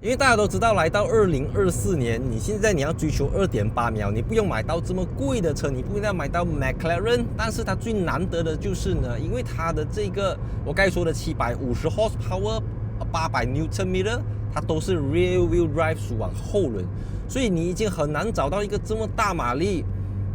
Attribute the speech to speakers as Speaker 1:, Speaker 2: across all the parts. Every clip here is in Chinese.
Speaker 1: 因为大家都知道，来到2024年，你现在要追求2.8秒，你不用买到这么贵的车，你不一定要买到 McLaren， 但是它最难得的就是呢，因为它的这个我刚才说的750 horsepower、800 Newton meter， 它都是 rear wheel drive 属往后轮，所以你已经很难找到一个这么大马力、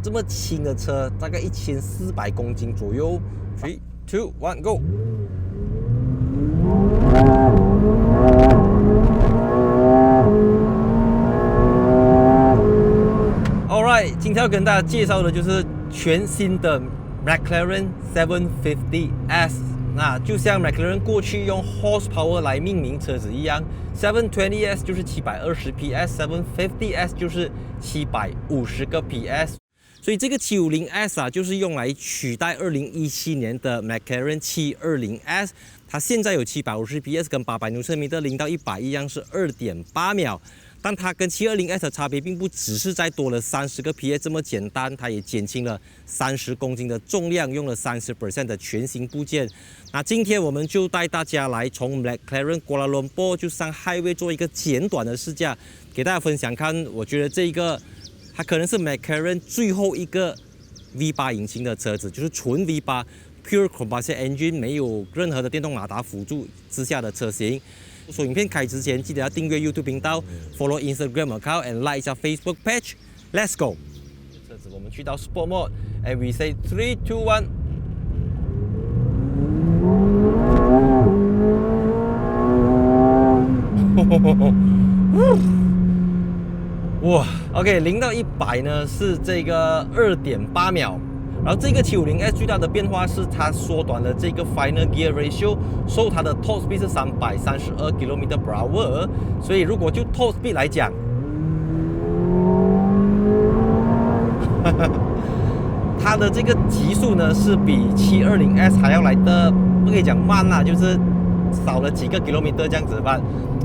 Speaker 1: 这么轻的车，大概1400公斤左右。3、2、1 go。Alright， 今天要跟大家介绍的就是全新的 McLaren 750S。那就像 McLaren 过去用 horsepower 来命名车子一样 ，720S 就是720 PS，750S 就是750个 PS。所以这个750S 啊，就是用来取代2017年的 McLaren 720S。它现在有750 PS 跟800牛车米的0到100一样是2.8秒。但它跟720S 的差别并不只是再多了30个 PS 这么简单，它也减轻了30公斤的重量，用了30% 的全新部件。那今天我们就带大家来从 McLaren 瓜拉伦坡就上 Highway 做一个简短的试驾，给大家分享看。我觉得这个它可能是 McLaren 最后一个 V8 引擎的车子，就是纯 V8 Pure Combustion Engine， 没有任何的电动马达辅助之下的车型。所以影片开之前，记得要订阅 YouTube 频道 ，follow Instagram account and like 一下 Facebook page。Let's go！ 车子我们去到 Sport Mode，and we say 3、2、1。哇 ，OK， 0到100呢是这个2.8秒。然后这个750S 最大的变化是它缩短了这个 final gear ratio， 所以它的 top speed 是332 km/h。所以如果就 top speed 来讲，它的这个极速呢是比720S 还要来的，不可以讲慢啦，就是少了几个 kilometer 这样子吧。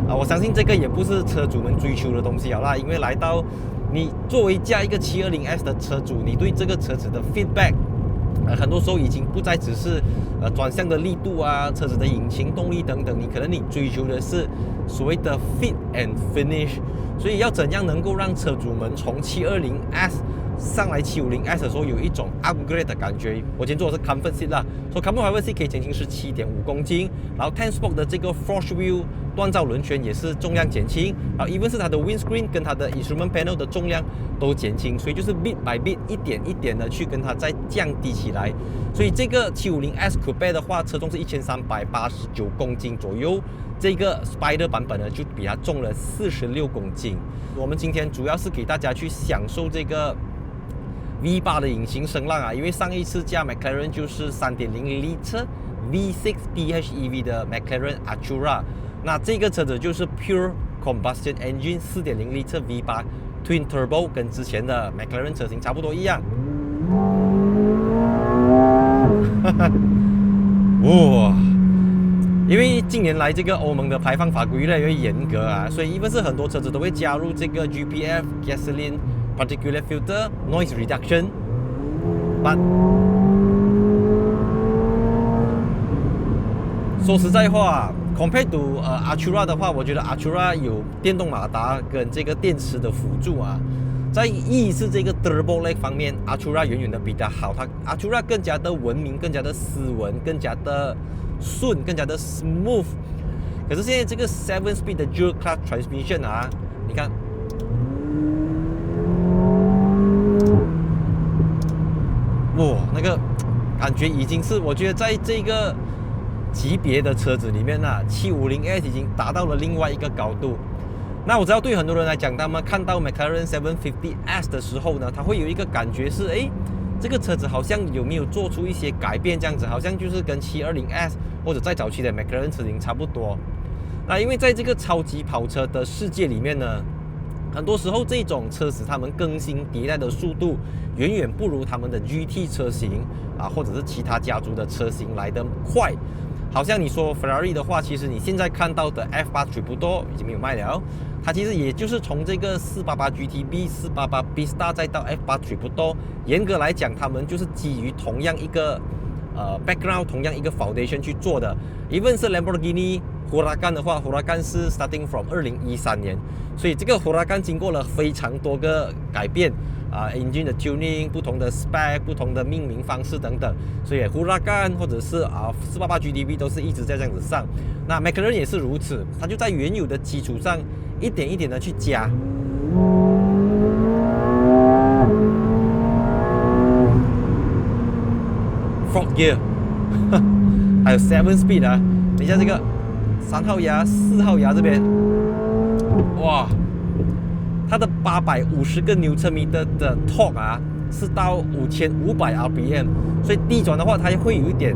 Speaker 1: 我相信这个也不是车主们追求的东西好啦，因为来到你作为驾一个720S 的车主，你对这个车子的 feedback，很多时候已经不再只是转向的力度啊，车子的引擎动力等等，你可能你追求的是所谓的 fit and finish。所以要怎样能够让车主们从720S 上来750S 的时候有一种 upgrade 的感觉？我今天做的是 comfort seat 啦，所以 comfort seat 可以减轻17.5公斤，然后 10 spoke 的这个 forged wheel 锻造轮圈也是重量减轻，然后 even 是它的 windscreen 跟它的 instrument panel 的重量都减轻，所以就是 bit by bit 一点一点的去跟它再降低起来。所以这个750S Coupe 的话，车重是1389公斤左右，这个 Spider 版本呢就比它重了46公斤。我们今天主要是给大家去享受这个V8 的引擎声浪啊，因为上一次驾 McLaren 就是 3.0L V6 PHEV 的 McLaren Artura， 那这个车子就是 Pure Combustion Engine 4.0L V8 Twin Turbo， 跟之前的 McLaren 车型差不多一样。哇！因为近年来这个欧盟的排放法规越来越严格啊，所以一般是很多车子都会加入这个 GPF Gasoline Particulate Filter Noise Reduction。But 说实在话 ，compared to Artura 的话，我觉得 Artura 有电动马达跟这个电池的辅助啊，在意是这个 Turbo Lag 方面 ，Artura 远远的比它好。它 Artura 更加的文明，更加的斯文，更加的顺，更加的 smooth。可是现在这个 7-speed 的 Dual Clutch Transmission 啊，你看，哇，那个感觉已经是我觉得在这个级别的车子里面啊，750S 已经达到了另外一个高度。那我知道对很多人来讲，他们看到 McLaren 750S 的时候呢，他会有一个感觉是，哎，这个车子好像有没有做出一些改变，这样子好像就是跟720S 或者再早期的 McLaren 车型差不多。那因为在这个超级跑车的世界里面呢，很多时候这种车子他们更新迭代的速度远远不如他们的 GT 车型啊，或者是其他家族的车型来得快。好像你说 Ferrari 的话，其实你现在看到的 F8 Triplo 已经没有卖了，它其实也就是从这个488 GTB、488 Pista 再到 F8 Triplo， 严格来讲，他们就是基于同样一个 background 同样一个 foundation 去做的。even 是 Lamborghini Huracan 的话 ，Huracan 是 starting from 2013年，所以这个 Huracan 经过了非常多个改变engine 的 tuning、不同的 spec、不同的命名方式等等，所以 Huracan 或者是488 GTB 都是一直在这样子上。那 McLaren 也是如此，它就在原有的基础上一点一点的去加。Frog gear 还有 7 speed 啊，等一下这个3号牙、4号牙这边，哇，它的850个牛车米的 torque 啊，是到5500 RPM， 所以低转的话，它会有一点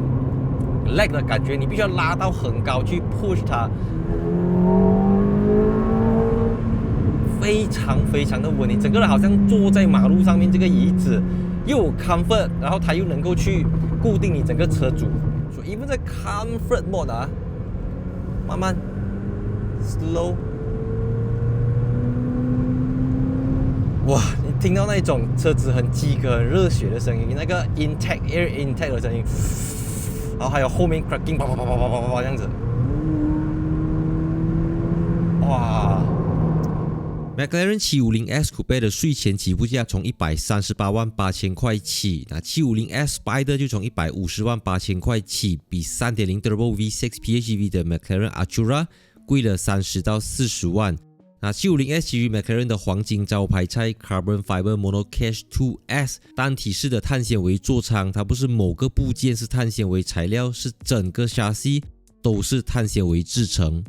Speaker 1: lag 的感觉，你必须要拉到很高去 push 它，非常非常的稳，你整个人好像坐在马路上面，这个椅子又有 comfort， 然后它又能够去固定你整个车主，所以 even 在 comfort mode 啊，慢慢 slow。哇，你听到那种车子很饥渴、很热血的声音，那个 air intake 的声音，然后还有后面 cracking 啪啪啪啪啪啪啪这样子，哇
Speaker 2: McLaren 750S Coupe 的税前起步价从1388000块起，那750S Spider 就从1508000块起，比 3.0 Turbo V6 PHEV 的 McLaren Artura 贵了30到40万。那750S 基于 McLaren 的黄金招牌菜 Carbon Fiber Monocache 2S 单体式的碳纤维座舱，它不是某个部件是碳纤维材料，是整个 chassis 都是碳纤维制成。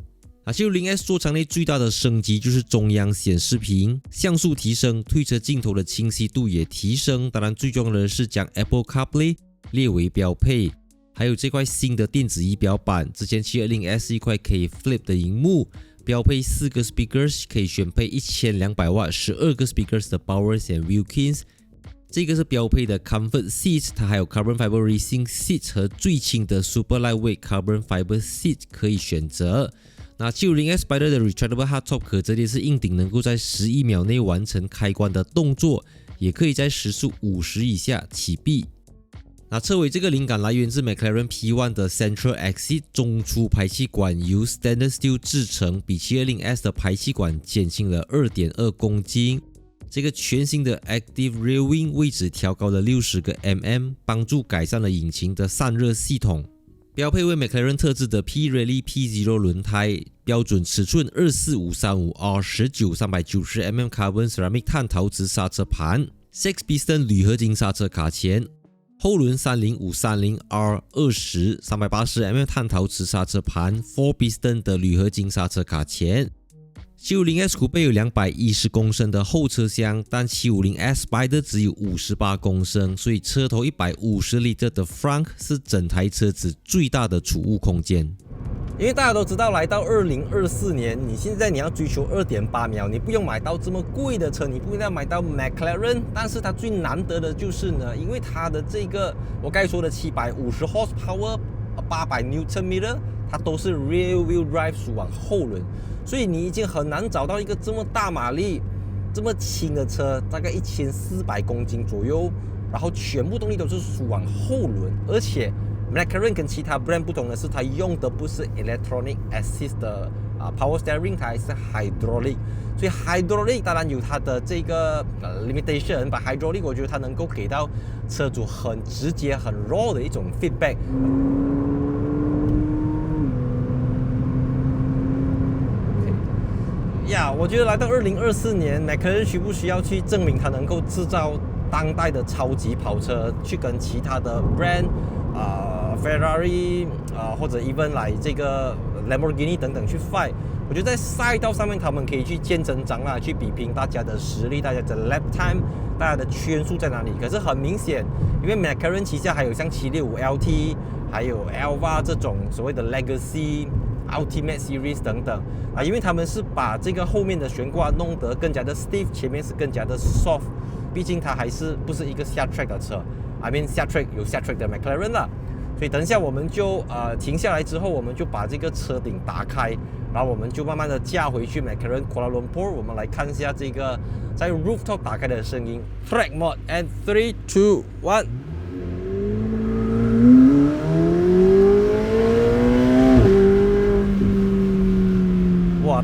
Speaker 2: 750S 座舱内最大的升级就是中央显示屏，像素提升，推车镜头的清晰度也提升。当然最重要的是将 Apple CarPlay 列为标配，还有这块新的电子仪表板。之前720S 是一块可以 flip 的荧幕，标配4个 speakers， 可以选配1200瓦12个 speakers 的 Bowers and Wilkins。这个是标配的 Comfort Seat， 它还有 Carbon Fiber Racing Seat 和最轻的 Super Lightweight Carbon Fiber Seat 可以选择。那750S Spider 的 Retractable Hardtop 可折叠式硬顶能够在11秒内完成开关的动作，也可以在时速50以下启闭。那车尾这个灵感来源自 McLaren P1 的 Central Exit 中出排气管由 Stainless Steel 制成，比720S 的排气管减轻了 2.2 公斤。这个全新的 Active Rear Wing 位置调高了60个 mm， 帮助改善了引擎的散热系统。标配为 McLaren 特制的 Pirelli P0 轮胎，标准尺寸 24535R 19 390mm Carbon Ceramic 碳陶瓷刹车盘 ，6 piston 铝合金刹车卡钳，后轮 30530R 20 380mm 碳陶瓷刹车盘 ，4 piston 的铝合金刹车卡钳。750S Coupe 有210公升的后车厢，但750S Spider 只有58公升，所以车头150 L 的 Frunk 是整台车子最大的储物空间。
Speaker 1: 因为大家都知道，来到2024年，你现在要追求 2.8 秒，你不用买到这么贵的车，你不一定要买到 McLaren， 但是它最难得的就是呢，因为它的这个我刚才说的750 horsepower、800 Newton meter， 它都是 rear wheel drive 属往后轮。所以你已经很难找到一个这么大马力、这么轻的车，大概1400公斤左右，然后全部动力都是属往后轮，而且 McLaren 跟其他 brand 不同的是，它用的不是 electronic assist 的power steering， 它还是 hydraulic， 所以 hydraulic 当然有它的这个limitation， 但 hydraulic 我觉得它能够给到车主很直接、很 raw 的一种 feedback。我觉得来到2024年 ，McLaren 需不需要去证明它能够制造当代的超级跑车，去跟其他的 brand Ferrari 或者 even 来这个 Lamborghini 等等去 fight？ 我觉得在赛道上面他们可以去见真章啦，去比拼大家的实力、大家的 lap time、大家的圈数在哪里。可是很明显，因为 McLaren 旗下还有像765 LT， 还有 Elva 这种所谓的 Legacy、Ultimate Series 等等因为他们是把这个后面的悬挂弄得更加的 stiff， 前面是更加的 soft。毕竟它还是不是一个下 track 的车 ，I mean 下 track 有下 track 的 McLaren 啦。所以等一下我们就停下来之后，我们就把这个车顶打开，然后我们就慢慢的驾回去 McLaren Kuala Lumpur， 我们来看一下这个在 rooftop 打开的声音。Track mode and 3, 2, 1。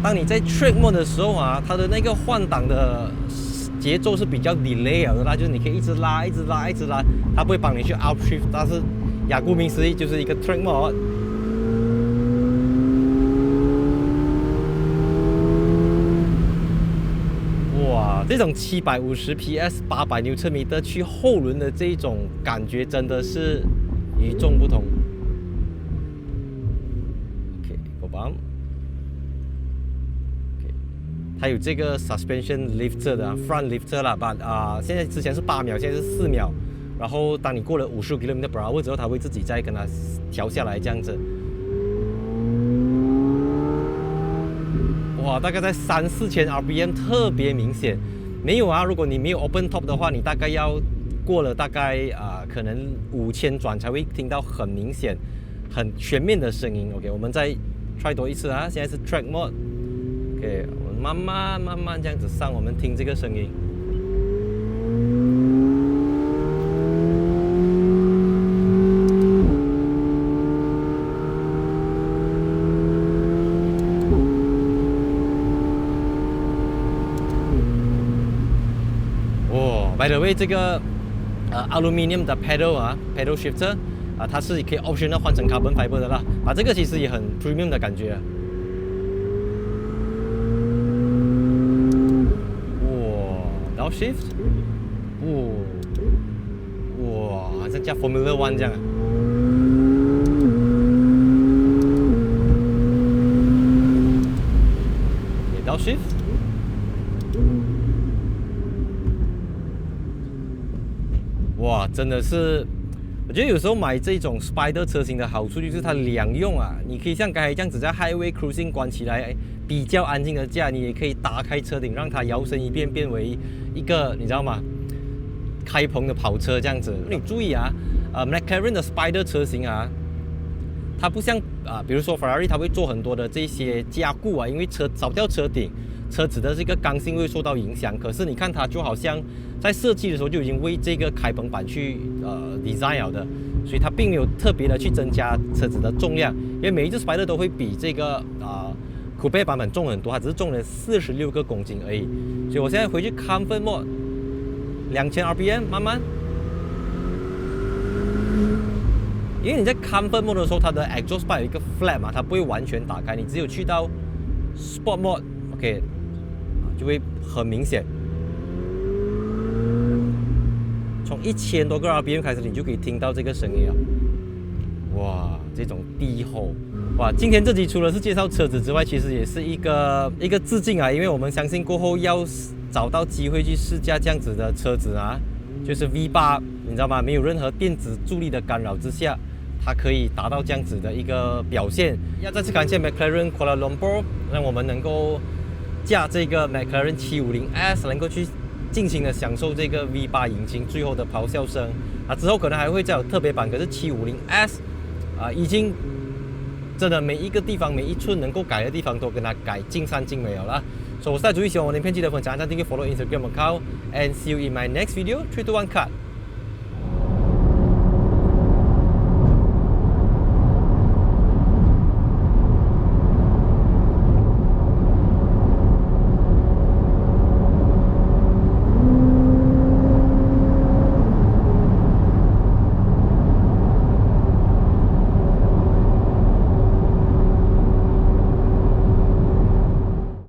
Speaker 1: 当你在 track mode 的时候啊，它的那个换挡的节奏是比较 delay 的啦，就是你可以一直拉，一直拉，一直拉，它不会帮你去 upshift， 但是顾名思义就是一个 track mode。哇，这种750 PS、800牛米去后轮的这一种感觉真的是与众不同。OK， go bump。它有这个 suspension lifter 的、front lifter 啦，现在之前是8秒，现在是4秒。然后当你过了50 km/h 之后，它会自己再跟它调下来这样子。哇，大概在3-4千 RPM 特别明显。没有啊，如果你没有 open top 的话，你大概要过了大概可能5000转才会听到很明显、很全面的声音。OK， 我们再 try 多一次啊，现在是 track mode。OK， 我们慢慢这样子上，我们听这个声音。By the way， 这个aluminium 的 pedal shifter 它是可以 optional 换成 carbon fiber 的啦。这个其实也很 premium 的感觉。哇 ，downshift， 哇，好像加 Formula One 这样。downshift。哇，真的是，我觉得有时候买这种 Spider 车型的好处就是它两用啊，你可以像刚才这样子在 Highway Cruising 关起来比较安静的架，你也可以打开车顶，让它摇身一变变为一个你知道吗？开篷的跑车这样子。你注意啊，McLaren 的 Spider 车型啊，它不像比如说 Ferrari 它会做很多的这些加固啊，因为扫掉车顶。车子的这个刚性会受到影响，可是你看它就好像在设计的时候就已经为这个开篷版去design 了的，所以它并没有特别的去增加车子的重量，因为每一只 Spider 都会比这个Coupe 版本重很多，它只是重了46个公斤而已。所以我现在回去 Comfort Mode 2000 RPM 慢慢，因为你在 Comfort Mode 的时候，它的 exhaust pipe 有一个 flap 嘛，它不会完全打开，你只有去到 Sport Mode。OK， 就会很明显。从1000多个 RPM 开始，你就可以听到这个声音了。哇，这种低吼！哇，今天这集除了是介绍车子之外，其实也是一个致敬啊，因为我们相信过后要找到机会去试驾这样子的车子啊，就是 V8， 你知道吗？没有任何电子助力的干扰之下，它可以达到这样子的一个表现。要再次感谢 McLaren Kuala Lumpur， 让我们能够驾这个 McLaren 750S 能够去尽情的享受这个 V8 引擎最后的咆哮声之后可能还会再有特别版，可是 750S 已经真的每一个地方每一寸能够改的地方都跟它改尽善尽美了啦。所以我是在主意喜欢我的影片，记得分享、按赞、订阅、follow Instagram account，and see you in my next video。3, 2, 1 cut。